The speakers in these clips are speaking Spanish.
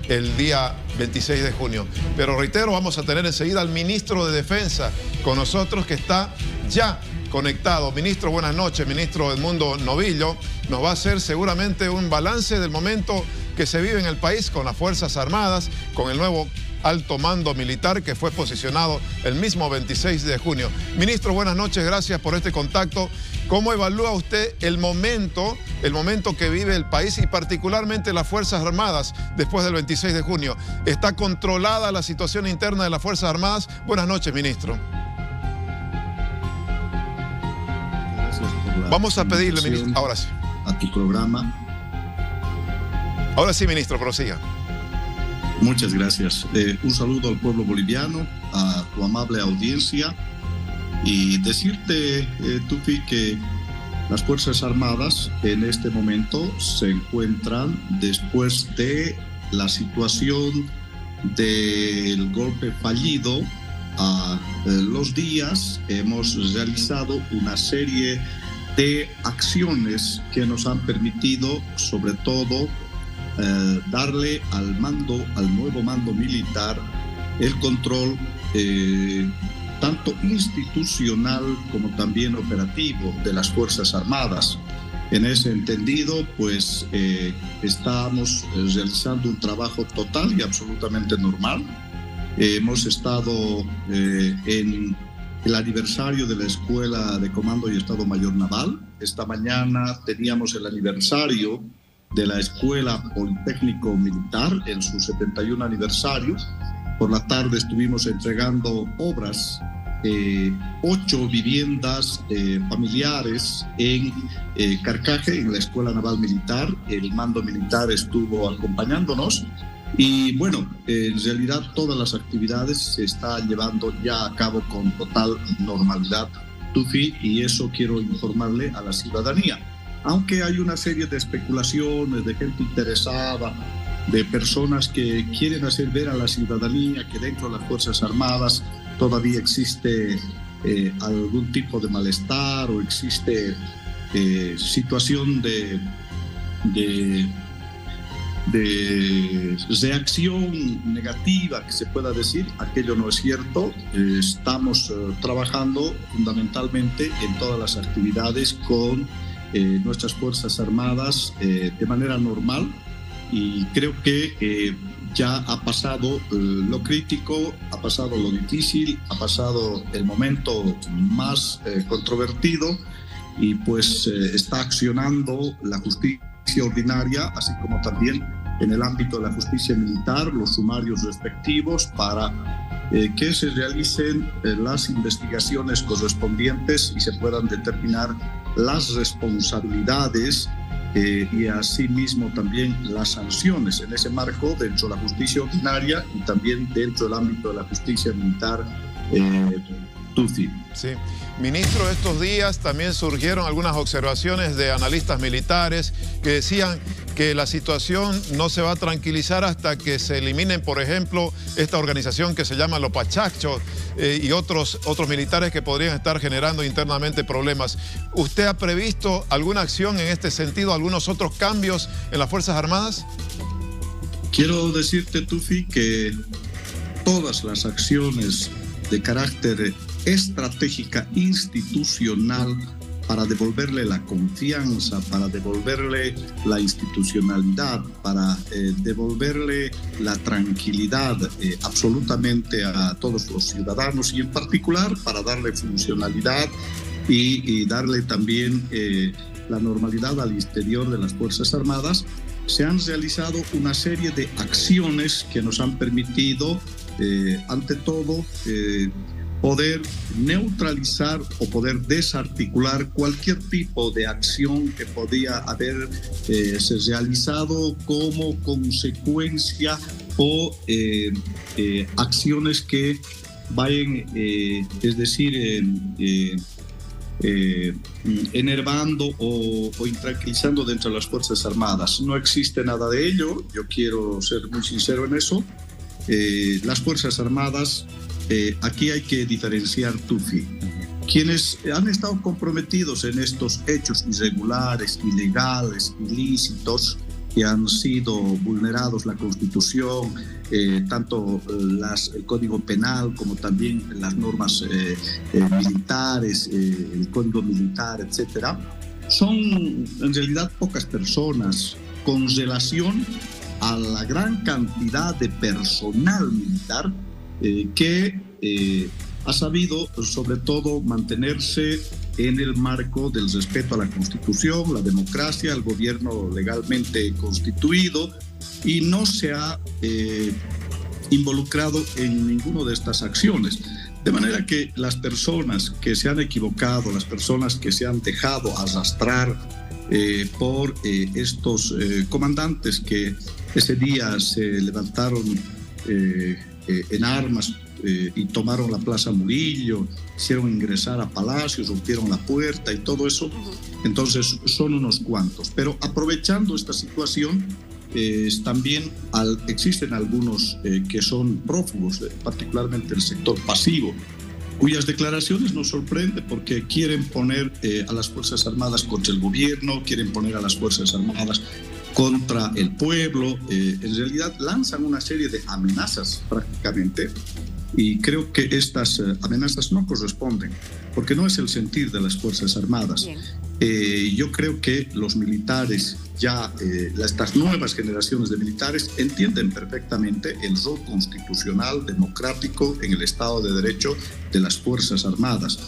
el día 26 de junio. Pero reitero, vamos a tener enseguida al ministro de Defensa con nosotros, que está ya conectado. Ministro, buenas noches. Ministro Edmundo Novillo nos va a hacer seguramente un balance del momento que se vive en el país con las Fuerzas Armadas, con el nuevo alto mando militar que fue posicionado el mismo 26 de junio. Ministro, buenas noches, gracias por este contacto. ¿Cómo evalúa usted el momento que vive el país y particularmente las Fuerzas Armadas después del 26 de junio? ¿Está controlada la situación interna de las Fuerzas Armadas? Buenas noches, ministro. Gracias por la Vamos a pedirle, ministro, ahora sí. A tu programa. Ahora sí, ministro, prosiga. Muchas gracias. Un saludo al pueblo boliviano, a tu amable audiencia, y decirte, Tufi, que las Fuerzas Armadas en este momento se encuentran después de la situación del golpe fallido. A los días hemos realizado una serie de acciones que nos han permitido, sobre todo, darle al nuevo mando militar, el control tanto institucional como también operativo de las Fuerzas Armadas. En ese entendido, pues estamos realizando un trabajo total y absolutamente normal. Hemos estado en el aniversario de la Escuela de Comando y Estado Mayor Naval. Esta mañana teníamos el aniversario de la Escuela Politécnico Militar en su 71 aniversario. Por la tarde estuvimos entregando obras, 8 viviendas familiares en Carcaje, en la Escuela Naval Militar. El mando militar estuvo acompañándonos y bueno, en realidad todas las actividades se están llevando ya a cabo con total normalidad, Tufi, y eso quiero informarle a la ciudadanía. Aunque hay una serie de especulaciones, de gente interesada, de personas que quieren hacer ver a la ciudadanía que dentro de las Fuerzas Armadas todavía existe algún tipo de malestar o existe situación de reacción negativa, que se pueda decir, aquello no es cierto. Estamos trabajando fundamentalmente en todas las actividades con nuestras Fuerzas Armadas de manera normal, y creo que ya ha pasado lo crítico, ha pasado lo difícil, ha pasado el momento más controvertido, y pues está accionando la justicia ordinaria, así como también en el ámbito de la justicia militar, los sumarios respectivos para que se realicen las investigaciones correspondientes y se puedan determinar las responsabilidades y asimismo también las sanciones en ese marco dentro de la justicia ordinaria y también dentro del ámbito de la justicia militar. Tufi. Sí. Ministro, estos días también surgieron algunas observaciones de analistas militares que decían que la situación no se va a tranquilizar hasta que se eliminen, por ejemplo, esta organización que se llama los Pachachos y otros militares que podrían estar generando internamente problemas. ¿Usted ha previsto alguna acción en este sentido, algunos otros cambios en las Fuerzas Armadas? Quiero decirte, Tufi, que todas las acciones de carácter estratégica institucional para devolverle la confianza, para devolverle la institucionalidad, para devolverle la tranquilidad absolutamente a todos los ciudadanos, y en particular para darle funcionalidad y darle también la normalidad al interior de las Fuerzas Armadas. Se han realizado una serie de acciones que nos han permitido, ante todo, poder neutralizar o poder desarticular cualquier tipo de acción que podía haberse realizado como consecuencia o acciones que vayan, es decir, enervando o intranquilizando dentro de las Fuerzas Armadas. No existe nada de ello, yo quiero ser muy sincero en eso. Las Fuerzas Armadas, aquí hay que diferenciar, Tufi. Quienes han estado comprometidos en estos hechos irregulares, ilegales, ilícitos, que han sido vulnerados la Constitución, tanto el Código Penal como también las normas militares, el Código Militar, etcétera, son en realidad pocas personas con relación a la gran cantidad de personal militar que ha sabido sobre todo mantenerse en el marco del respeto a la Constitución, la democracia, el gobierno legalmente constituido, y no se ha involucrado en ninguna de estas acciones. De manera que las personas que se han equivocado, las personas que se han dejado arrastrar por estos comandantes que ese día se levantaron en armas y tomaron la Plaza Murillo, hicieron ingresar a Palacio, rompieron la puerta y todo eso, entonces son unos cuantos. Pero aprovechando esta situación, también existen algunos que son prófugos, particularmente el sector pasivo, cuyas declaraciones nos sorprenden porque quieren poner a las Fuerzas Armadas contra el gobierno, quieren poner a las Fuerzas Armadas contra el pueblo. En realidad lanzan una serie de amenazas prácticamente, y creo que estas amenazas no corresponden, porque no es el sentir de las Fuerzas Armadas. Yo creo que los militares, estas nuevas generaciones de militares entienden perfectamente el rol constitucional, democrático, en el Estado de Derecho de las Fuerzas Armadas.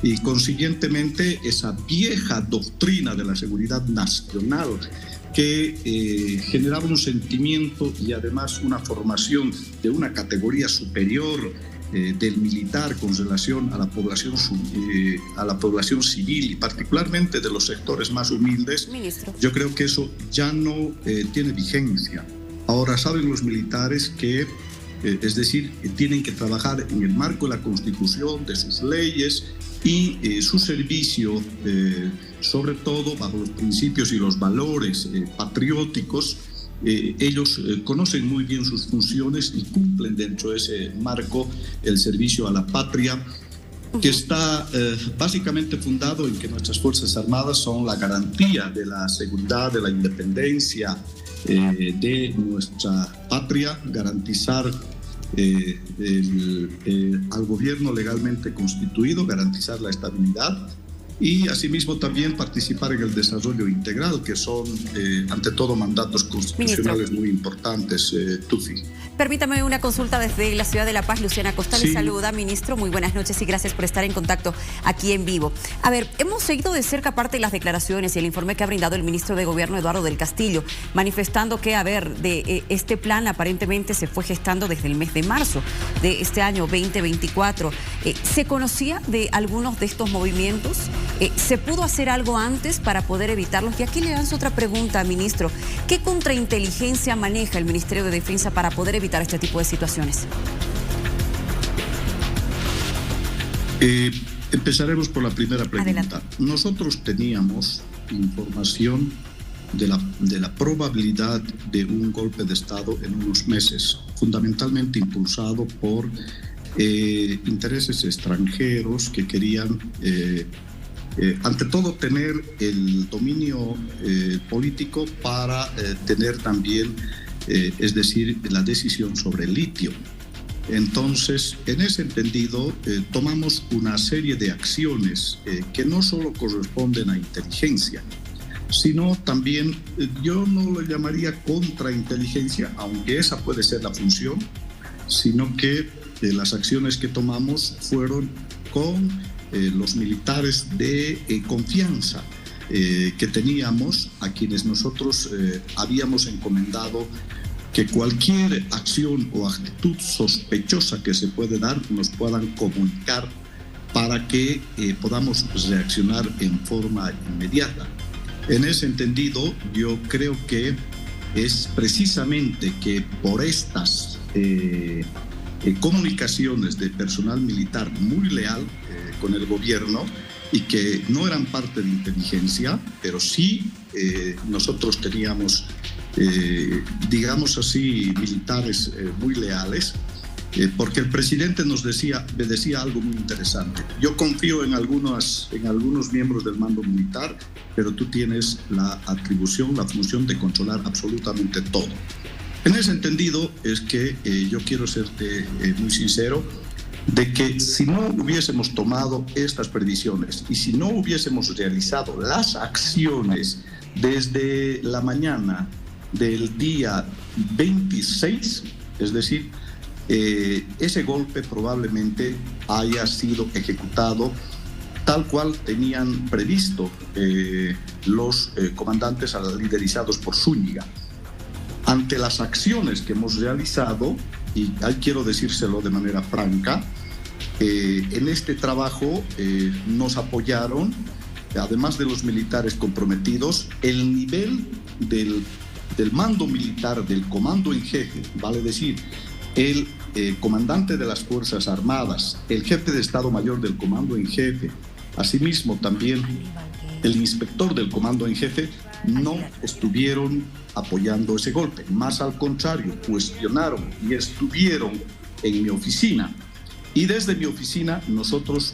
Y consiguientemente esa vieja doctrina de la seguridad nacional que generaba un sentimiento y además una formación de una categoría superior del militar con relación a la población civil y particularmente de los sectores más humildes. Ministro, yo creo que eso ya no tiene vigencia. Ahora saben los militares que, es decir, tienen que trabajar en el marco de la Constitución, de sus leyes y su servicio, sobre todo bajo los principios y los valores patrióticos. Ellos conocen muy bien sus funciones y cumplen dentro de ese marco el servicio a la patria, que está básicamente fundado en que nuestras Fuerzas Armadas son la garantía de la seguridad, de la independencia de nuestra patria, garantizar al gobierno legalmente constituido, garantizar la estabilidad y asimismo también participar en el desarrollo integral, que son ante todo mandatos constitucionales muy importantes. Tufi. Permítame una consulta desde la ciudad de La Paz. Luciana Costa le saluda, ministro. Muy buenas noches y gracias por estar en contacto aquí en vivo. A ver, hemos seguido de cerca parte de las declaraciones y el informe que ha brindado el ministro de Gobierno, Eduardo del Castillo, manifestando que, este plan aparentemente se fue gestando desde el mes de marzo de este año 2024. ¿Se conocía de algunos de estos movimientos? ¿Se pudo hacer algo antes para poder evitarlos? Y aquí le lanzo otra pregunta, ministro. ¿Qué contrainteligencia maneja el Ministerio de Defensa para poder evitar este tipo de situaciones? Empezaremos por la primera pregunta. Adelante. Nosotros teníamos información de la probabilidad de un golpe de Estado en unos meses, fundamentalmente impulsado por intereses extranjeros que querían ante todo tener el dominio político para tener también, es decir, la decisión sobre el litio. Entonces, en ese entendido, tomamos una serie de acciones que no solo corresponden a inteligencia, sino también, yo no lo llamaría contrainteligencia, aunque esa puede ser la función, sino que las acciones que tomamos fueron con los militares de confianza que teníamos, a quienes nosotros habíamos encomendado que cualquier acción o actitud sospechosa que se puede dar nos puedan comunicar para que podamos reaccionar en forma inmediata. En ese entendido, yo creo que es precisamente que por estas comunicaciones de personal militar muy leal con el gobierno y que no eran parte de inteligencia, pero sí nosotros teníamos, digamos así, militares muy leales, porque el presidente me decía algo muy interesante. Yo confío en algunos miembros del mando militar, pero tú tienes la atribución, la función de controlar absolutamente todo. En ese entendido es que yo quiero serte muy sincero, de que si no hubiésemos tomado estas previsiones y si no hubiésemos realizado las acciones desde la mañana del día 26, es decir, ese golpe probablemente haya sido ejecutado tal cual tenían previsto los comandantes liderizados por Zúñiga. Ante las acciones que hemos realizado, y ahí quiero decírselo de manera franca, en este trabajo nos apoyaron, además de los militares comprometidos, el nivel del mando militar, del comando en jefe, vale decir, el comandante de las Fuerzas Armadas, el jefe de Estado Mayor del Comando en Jefe, asimismo también el inspector del Comando en Jefe, no estuvieron apoyando ese golpe. Más al contrario, cuestionaron y estuvieron en mi oficina. Y desde mi oficina nosotros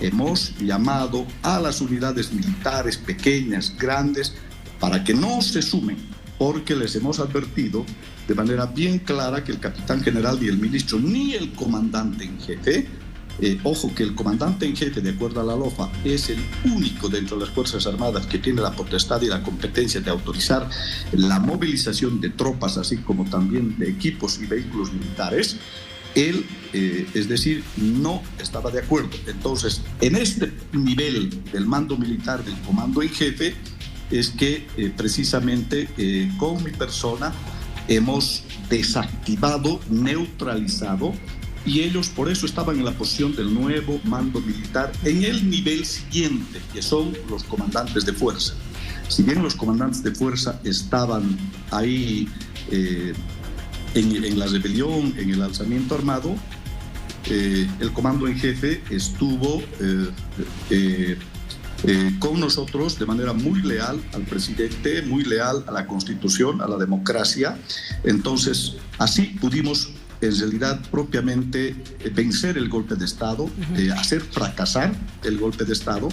hemos llamado a las unidades militares pequeñas, grandes, para que no se sumen, porque les hemos advertido de manera bien clara que el capitán general y el ministro, ni el comandante en jefe, ojo que el comandante en jefe, de acuerdo a la LOFA, es el único dentro de las Fuerzas Armadas que tiene la potestad y la competencia de autorizar la movilización de tropas, así como también de equipos y vehículos militares. Él, es decir, no estaba de acuerdo. Entonces, en este nivel del mando militar, del comando en jefe, es que precisamente con mi persona hemos desactivado, neutralizado, y ellos por eso estaban en la posición del nuevo mando militar en el nivel siguiente, que son los comandantes de fuerza. Si bien los comandantes de fuerza estaban ahí en la rebelión, en el alzamiento armado, el comando en jefe estuvo con nosotros de manera muy leal al presidente, muy leal a la Constitución, a la democracia. Entonces, así pudimos en realidad propiamente vencer el golpe de Estado, hacer fracasar el golpe de Estado,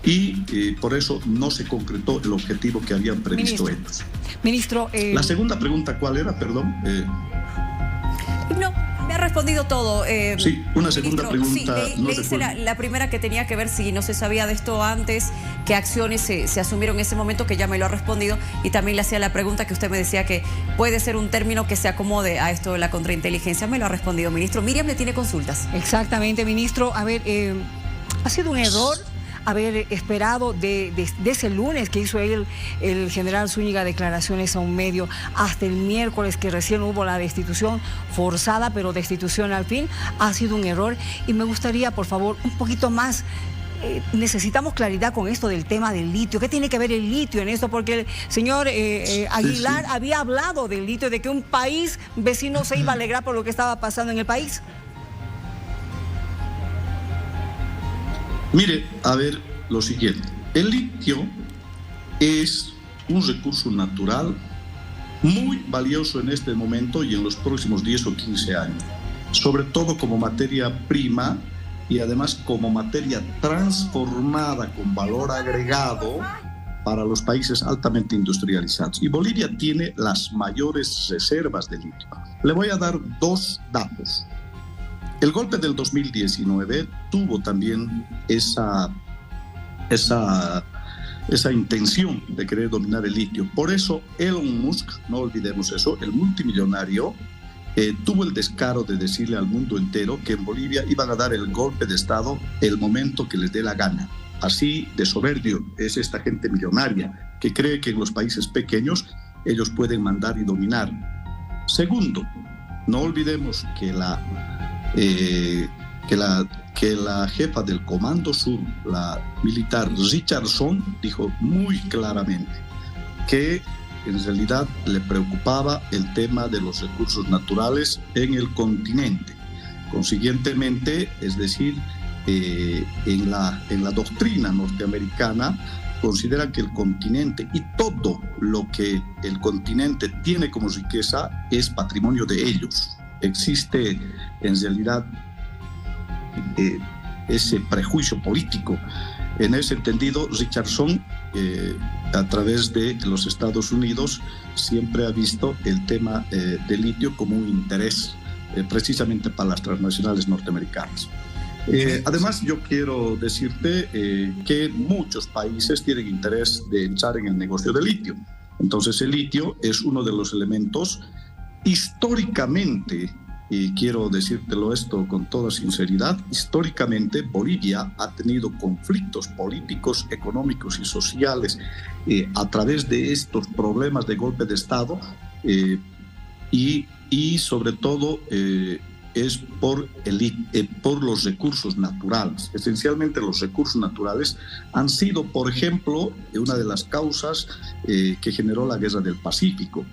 y por eso no se concretó el objetivo que habían previsto ellos. Ministro, la segunda pregunta, ¿cuál era? Perdón. No, me ha respondido todo. Sí, una segunda pregunta. Sí, le hice la primera, que tenía que ver si no se sabía de esto antes, qué acciones se asumieron en ese momento, que ya me lo ha respondido, y también le hacía la pregunta que usted me decía que puede ser un término que se acomode a esto de la contrainteligencia. Me lo ha respondido, ministro. Miriam le tiene consultas. Exactamente, ministro. A ver, ha sido un error haber esperado de ese lunes que hizo el general Zúñiga declaraciones a un medio hasta el miércoles, que recién hubo la destitución forzada, pero destitución al fin. Ha sido un error, y me gustaría, por favor, un poquito más. Necesitamos claridad con esto del tema del litio. ¿Qué tiene que ver el litio en esto? Porque el señor Aguilar había hablado del litio, de que un país vecino se iba a alegrar por lo que estaba pasando en el país. Mire, a ver, lo siguiente. El litio es un recurso natural muy valioso en este momento y en los próximos 10 o 15 años, sobre todo como materia prima y además como materia transformada con valor agregado para los países altamente industrializados. Y Bolivia tiene las mayores reservas de litio. Le voy a dar dos datos. El golpe del 2019 tuvo también esa intención de querer dominar el litio. Por eso Elon Musk, no olvidemos eso, el multimillonario, tuvo el descaro de decirle al mundo entero que en Bolivia iban a dar el golpe de Estado el momento que les dé la gana. Así de soberbio es esta gente millonaria que cree que en los países pequeños ellos pueden mandar y dominar. Segundo, no olvidemos que la jefa del Comando Sur, la militar Richardson, dijo muy claramente que en realidad le preocupaba el tema de los recursos naturales en el continente. Consiguientemente, es decir, en la doctrina norteamericana considera que el continente y todo lo que el continente tiene como riqueza es patrimonio de ellos. existe en realidad ese prejuicio político. En ese entendido, Richardson, a través de los Estados Unidos, siempre ha visto el tema del litio como un interés precisamente para las transnacionales norteamericanas. Además, yo quiero decirte que muchos países tienen interés de entrar en el negocio del litio. Entonces, el litio es uno de los elementos históricamente, y quiero decírtelo esto con toda sinceridad, históricamente Bolivia ha tenido conflictos políticos, económicos y sociales a través de estos problemas de golpe de Estado y sobre todo es por los recursos naturales. Esencialmente los recursos naturales han sido, por ejemplo, una de las causas que generó la Guerra del Pacífico,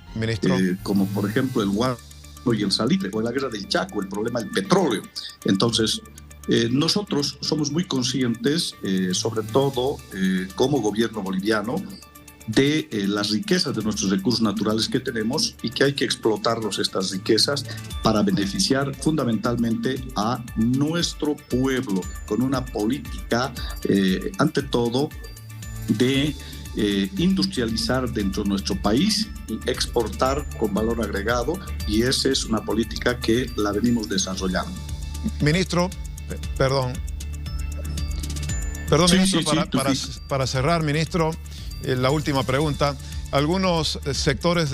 como por ejemplo el guano y el salitre, o la Guerra del Chaco, el problema del petróleo. Entonces, nosotros somos muy conscientes, sobre todo como gobierno boliviano, de las riquezas de nuestros recursos naturales que tenemos y que hay que explotarlos, estas riquezas, para beneficiar fundamentalmente a nuestro pueblo con una política, ante todo, de industrializar dentro de nuestro país y exportar con valor agregado, y esa es una política que la venimos desarrollando. Ministro, perdón, sí, ministro, sí, para cerrar, ministro, la última pregunta. Algunos sectores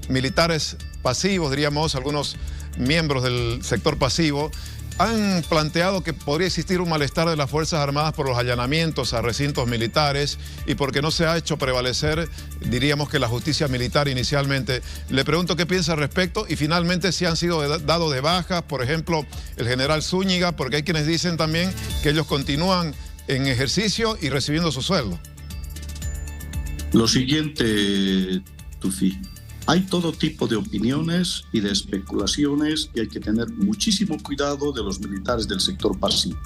militares pasivos, diríamos, algunos miembros del sector pasivo, han planteado que podría existir un malestar de las Fuerzas Armadas por los allanamientos a recintos militares y porque no se ha hecho prevalecer, diríamos, que la justicia militar inicialmente. Le pregunto qué piensa al respecto y finalmente si han sido dados de baja, por ejemplo, el general Zúñiga, porque hay quienes dicen también que ellos continúan en ejercicio y recibiendo su sueldo. Lo siguiente, Tufi. Hay todo tipo de opiniones y de especulaciones y hay que tener muchísimo cuidado de los militares del sector pasivo.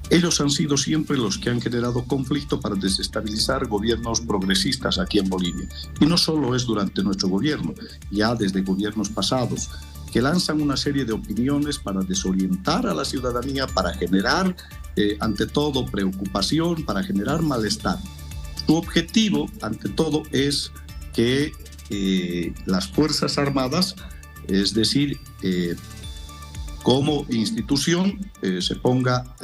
Ellos han sido siempre los que han generado conflicto para desestabilizar gobiernos progresistas aquí en Bolivia. Y no solo es durante nuestro gobierno, ya desde gobiernos pasados, que lanzan una serie de opiniones para desorientar a la ciudadanía, para generar, ante todo, preocupación, para generar malestar. Su objetivo, ante todo, es que las Fuerzas Armadas, es decir, como institución, se ponga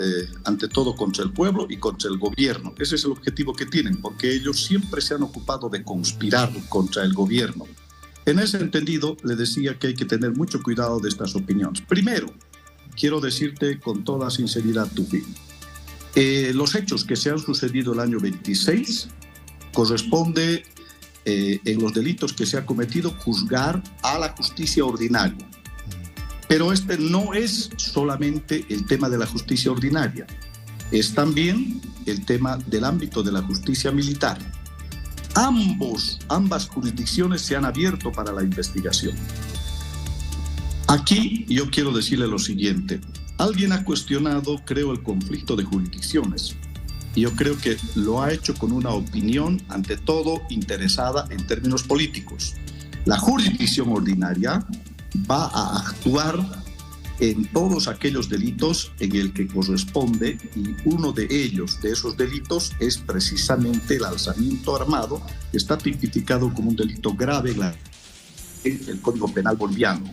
ante todo contra el pueblo y contra el gobierno. Ese es el objetivo que tienen, porque ellos siempre se han ocupado de conspirar contra el gobierno. En ese entendido, le decía que hay que tener mucho cuidado de estas opiniones. Primero, quiero decirte con toda sinceridad, Tufi, los hechos que se han sucedido el año 26 corresponde en los delitos que se ha cometido juzgar a la justicia ordinaria. Pero este no es solamente el tema de la justicia ordinaria, es también el tema del ámbito de la justicia militar. Ambas jurisdicciones se han abierto para la investigación. Aquí yo quiero decirle lo siguiente. Alguien ha cuestionado, creo, el conflicto de jurisdicciones. Y yo creo que lo ha hecho con una opinión, ante todo, interesada en términos políticos. La jurisdicción ordinaria va a actuar en todos aquellos delitos en el que corresponde, y uno de ellos, de esos delitos, es precisamente el alzamiento armado, que está tipificado como un delito grave en el Código Penal boliviano.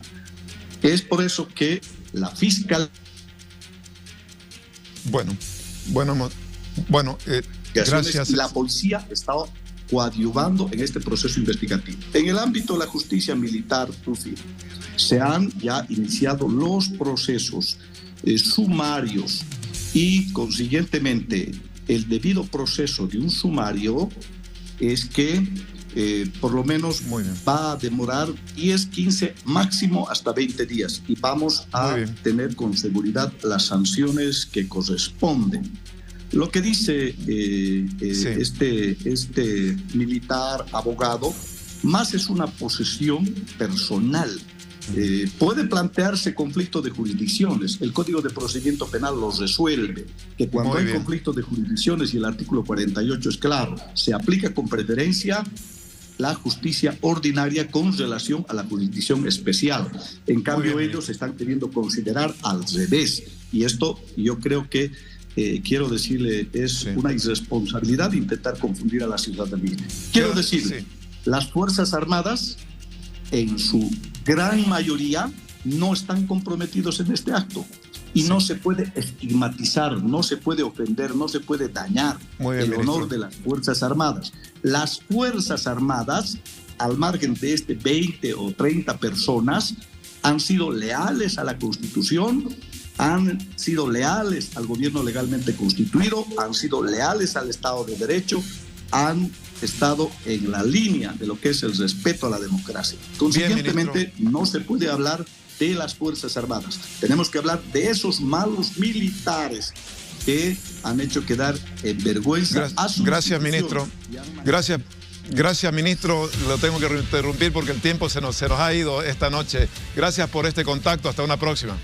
Es por eso que la fiscal... gracias. La policía estaba coadyuvando en este proceso investigativo. En el ámbito de la justicia militar, se han ya iniciado los procesos sumarios y, consiguientemente, el debido proceso de un sumario es que por lo menos va a demorar 10, 15, máximo hasta 20 días y vamos a tener con seguridad las sanciones que corresponden. Lo que dice este militar abogado, más es una posesión personal. Puede plantearse conflicto de jurisdicciones. El Código de Procedimiento Penal los resuelve, que cuando hay conflicto de jurisdicciones, y el artículo 48 es claro, se aplica con preferencia la justicia ordinaria con relación a la jurisdicción especial. En cambio, ellos están queriendo considerar al revés. Y esto yo creo que, quiero decirle, es una irresponsabilidad intentar confundir a la ciudadanía. Quiero decirle, las Fuerzas Armadas, en su gran mayoría, no están comprometidos en este acto. Y no se puede estigmatizar, no se puede ofender, no se puede dañar el honor de las Fuerzas Armadas. Las Fuerzas Armadas, al margen de 20 o 30 personas, han sido leales a la Constitución, han sido leales al gobierno legalmente constituido, han sido leales al Estado de Derecho, han estado en la línea de lo que es el respeto a la democracia. Consiguientemente, no se puede hablar de las Fuerzas Armadas. Tenemos que hablar de esos malos militares que han hecho quedar en vergüenza a su Gracias, ministro. Gracias, ministro. Lo tengo que interrumpir porque el tiempo se nos ha ido esta noche. Gracias por este contacto. Hasta una próxima.